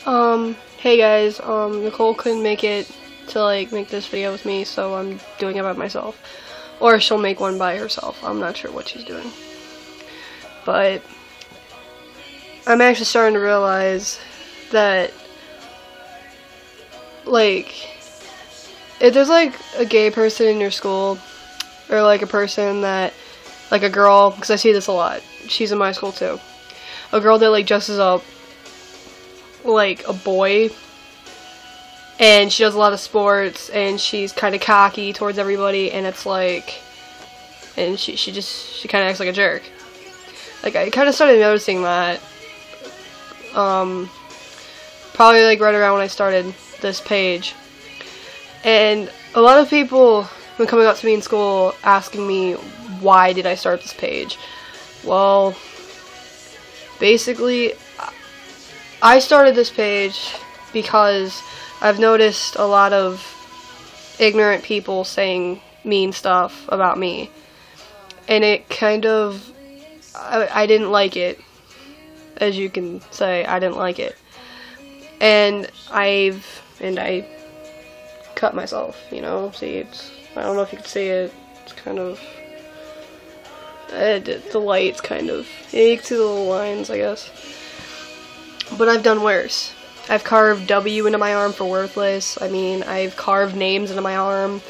Hey guys, Nicole couldn't make it to make this video with me, so I'm doing it by myself. Or she'll make one by herself. I'm not sure what she's doing. But I'm actually starting to realize that if there's a gay person in your school, or a person that a girl, because I see this a lot. She's in my school too. A girl that dresses up like a boy, and she does a lot of sports, and she's kind of cocky towards everybody, and it's and she kind of acts like a jerk. I kind of started noticing that, probably right around when I started this page, and a lot of people have been coming up to me in school asking me why did I start this page. Well, basically, I started this page because I've noticed a lot of ignorant people saying mean stuff about me, and it kind of, I didn't like it. As you can say, I didn't like it, and I cut myself, see, I don't know if you can see it, it's kind of, the light's kind of, you can see the little lines, I guess. But I've done worse. I've carved W into my arm for worthless. I've carved names into my arm.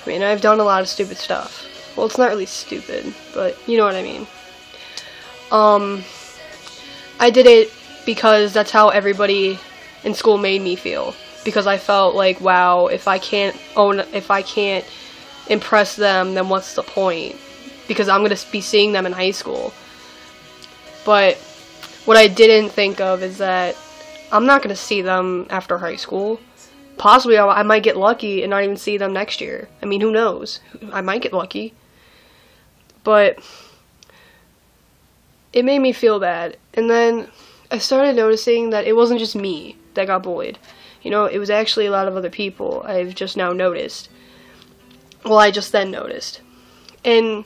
I've done a lot of stupid stuff. Well, it's not really stupid, but you know what I mean. I did it because that's how everybody in school made me feel. Because I felt wow, if I can't impress them, then what's the point? Because I'm going to be seeing them in high school. But what I didn't think of is that I'm not going to see them after high school. Possibly I might get lucky and not even see them next year. Who knows? I might get lucky. But it made me feel bad. And then I started noticing that it wasn't just me that got bullied. It was actually a lot of other people I've just now noticed. Well, I just then noticed. And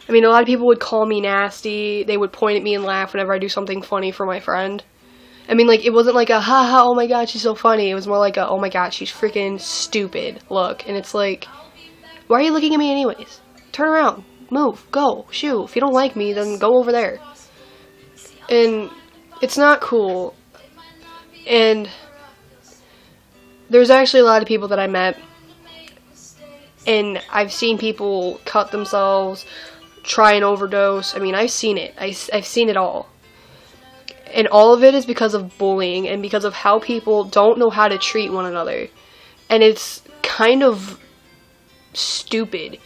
a lot of people would call me nasty. They would point at me and laugh whenever I do something funny for my friend. It wasn't like a, haha, oh my god, she's so funny. It was more like a, oh my god, she's freaking stupid look. And it's why are you looking at me anyways? Turn around, move, go, shoo. If you don't like me, then go over there. And it's not cool. And there's actually a lot of people that I met, and I've seen people cut themselves, try and overdose. I've seen it. I've seen it all. And all of it is because of bullying and because of how people don't know how to treat one another. And it's kind of stupid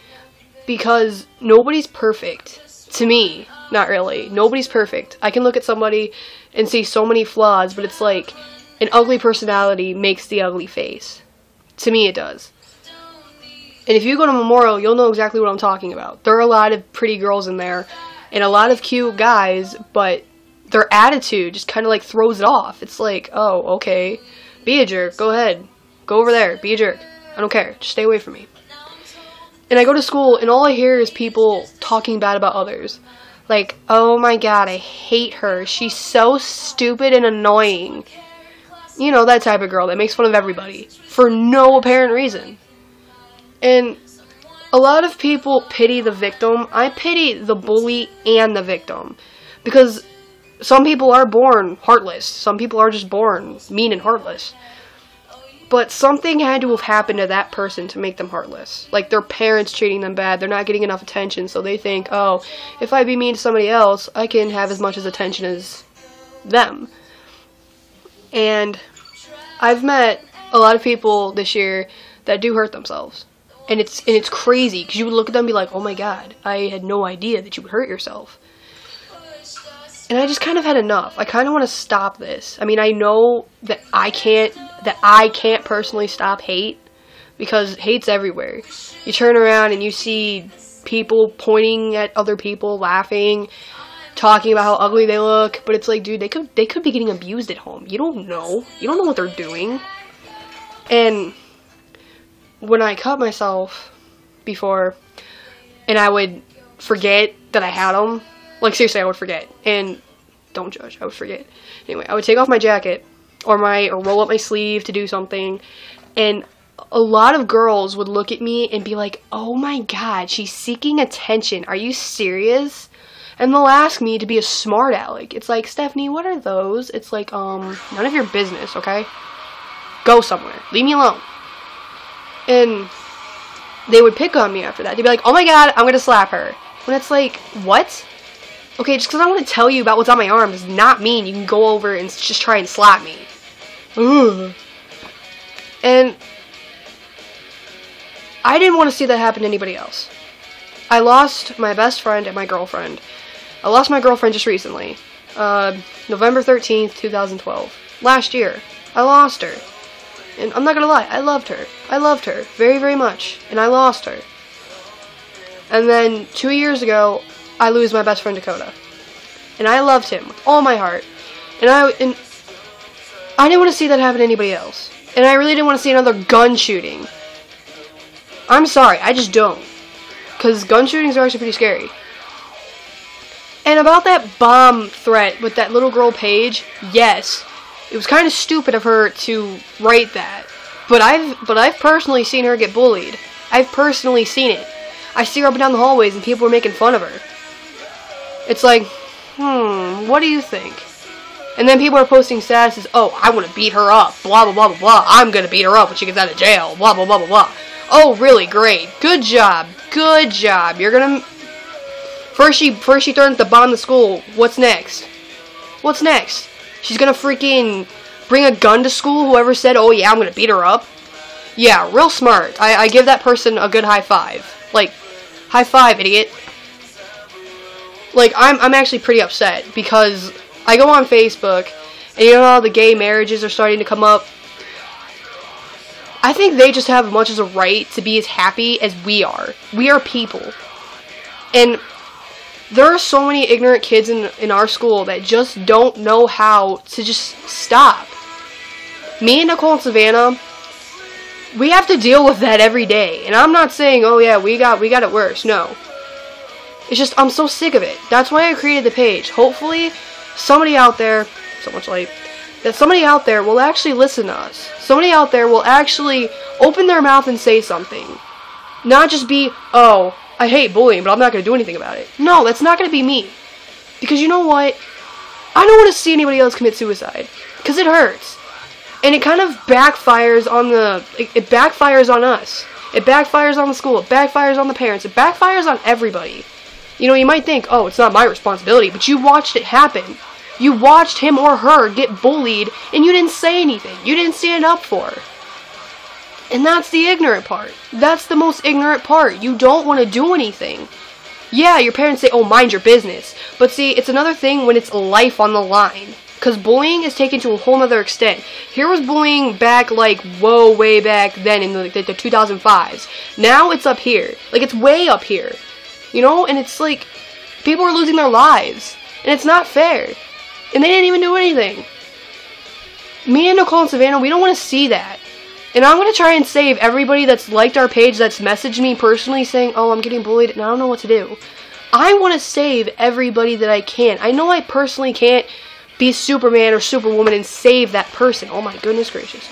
because nobody's perfect. To me, not really. Nobody's perfect. I can look at somebody and see so many flaws, but it's an ugly personality makes the ugly face. To me, it does. And if you go to Memorial, you'll know exactly what I'm talking about. There are a lot of pretty girls in there, and a lot of cute guys, but their attitude just kind of throws it off. It's oh, okay, be a jerk, go ahead. Go over there, be a jerk. I don't care, just stay away from me. And I go to school, and all I hear is people talking bad about others. Oh my god, I hate her. She's so stupid and annoying. That type of girl that makes fun of everybody for no apparent reason. And a lot of people pity the victim. I pity the bully and the victim. Because some people are born heartless. Some people are just born mean and heartless. But something had to have happened to that person to make them heartless. Their parents treating them bad. They're not getting enough attention. So they think, oh, if I be mean to somebody else, I can have as much as attention as them. And I've met a lot of people this year that do hurt themselves. And it's crazy, because you would look at them and be like, oh my god, I had no idea that you would hurt yourself. And I just kind of had enough. I kind of want to stop this. I know that I can't personally stop hate, because hate's everywhere. You turn around and you see people pointing at other people, laughing, talking about how ugly they look, but it's dude, they could be getting abused at home. You don't know what they're doing. And when I cut myself before, and I would forget that I had them, seriously, I would forget, and don't judge, I would forget. Anyway, I would take off my jacket, or roll up my sleeve to do something, and a lot of girls would look at me and be like, oh my god, she's seeking attention, are you serious? And they'll ask me to be a smart aleck. It's like, Stephanie, what are those? It's like, none of your business, okay? Go somewhere. Leave me alone. And they would pick on me after that. They'd be like, oh my god, I'm gonna slap her. When it's like, what? Okay, just because I want to tell you about what's on my arm does not mean you can go over and just try and slap me. Ugh. And I didn't want to see that happen to anybody else. I lost my best friend and my girlfriend. I lost my girlfriend just recently. November 13th, 2012. Last year. I lost her. And I'm not gonna lie, I loved her. I loved her very, very much. And I lost her. And then 2 years ago, I lose my best friend Dakota. And I loved him with all my heart. And I didn't want to see that happen to anybody else. And I really didn't want to see another gun shooting. I'm sorry, I just don't. Because gun shootings are actually pretty scary. And about that bomb threat with that little girl Paige, yes, it was kind of stupid of her to write that. But I've personally seen her get bullied. I've personally seen it. I see her up and down the hallways and people are making fun of her. It's like, what do you think? And then people are posting statuses, oh, I want to beat her up, blah, blah, blah, blah, blah. I'm going to beat her up when she gets out of jail, blah, blah, blah, blah, blah. Oh, really? Great. Good job. Good job. You're going to... First she threatens to bomb the school. What's next? What's next? She's going to freaking bring a gun to school? Whoever said, oh, yeah, I'm going to beat her up? Yeah, real smart. I give that person a good high five. Like, high five, idiot. Like, I'm actually pretty upset because I go on Facebook and you know how the gay marriages are starting to come up? I think they just have as much as a right to be as happy as we are. We are people. And there are so many ignorant kids in our school that just don't know how to just stop. Me and Nicole and Savannah, we have to deal with that every day. And I'm not saying, oh yeah, we got it worse. No. It's just, I'm so sick of it. That's why I created the page. Hopefully, somebody out there, so much light, that somebody out there will actually listen to us. Somebody out there will actually open their mouth and say something. Not just be, oh, I hate bullying, but I'm not going to do anything about it. No, that's not going to be me. Because you know what? I don't want to see anybody else commit suicide. Because it hurts. And it kind of backfires on it backfires on us. It backfires on the school. It backfires on the parents. It backfires on everybody. You know, you might think, oh, it's not my responsibility, but you watched it happen. You watched him or her get bullied, and you didn't say anything. You didn't stand up for her. And that's the ignorant part. That's the most ignorant part. You don't want to do anything. Yeah, your parents say, oh, mind your business. But see, it's another thing when it's life on the line. Because bullying is taken to a whole other extent. Here was bullying back, like, whoa, way back then in the 2005s. Now it's up here. Like, it's way up here. You know? And it's like, people are losing their lives. And it's not fair. And they didn't even do anything. Me and Nicole and Savannah, we don't want to see that. And I'm going to try and save everybody that's liked our page, that's messaged me personally saying, oh, I'm getting bullied and I don't know what to do. I want to save everybody that I can. I know I personally can't be Superman or Superwoman and save that person. Oh my goodness gracious.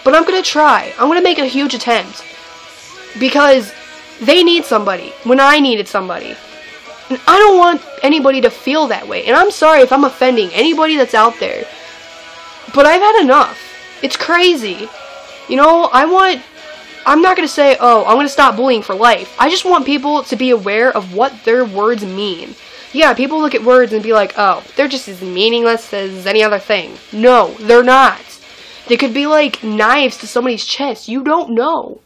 But I'm going to try. I'm going to make a huge attempt. Because they need somebody when I needed somebody. And I don't want anybody to feel that way. And I'm sorry if I'm offending anybody that's out there. But I've had enough. It's crazy. You know, I'm not going to say, oh, I'm going to stop bullying for life. I just want people to be aware of what their words mean. Yeah, people look at words and be like, oh, they're just as meaningless as any other thing. No, they're not. They could be like knives to somebody's chest. You don't know.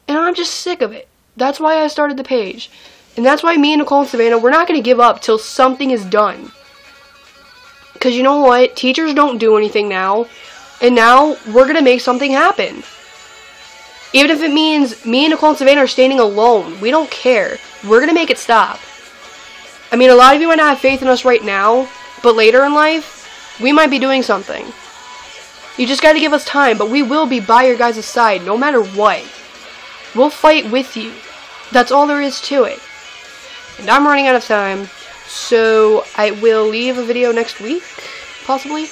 And I'm just sick of it. That's why I started the page. And that's why me and Nicole and Savannah, we're not going to give up till something is done. Because you know what? Teachers don't do anything now. And now we're going to make something happen. Even if it means me and Nicole and Savannah are standing alone. We don't care. We're going to make it stop. I mean, a lot of you might not have faith in us right now. But later in life, we might be doing something. You just got to give us time. But we will be by your guys' side no matter what. We'll fight with you. That's all there is to it. And I'm running out of time. So I will leave a video next week. Possibly.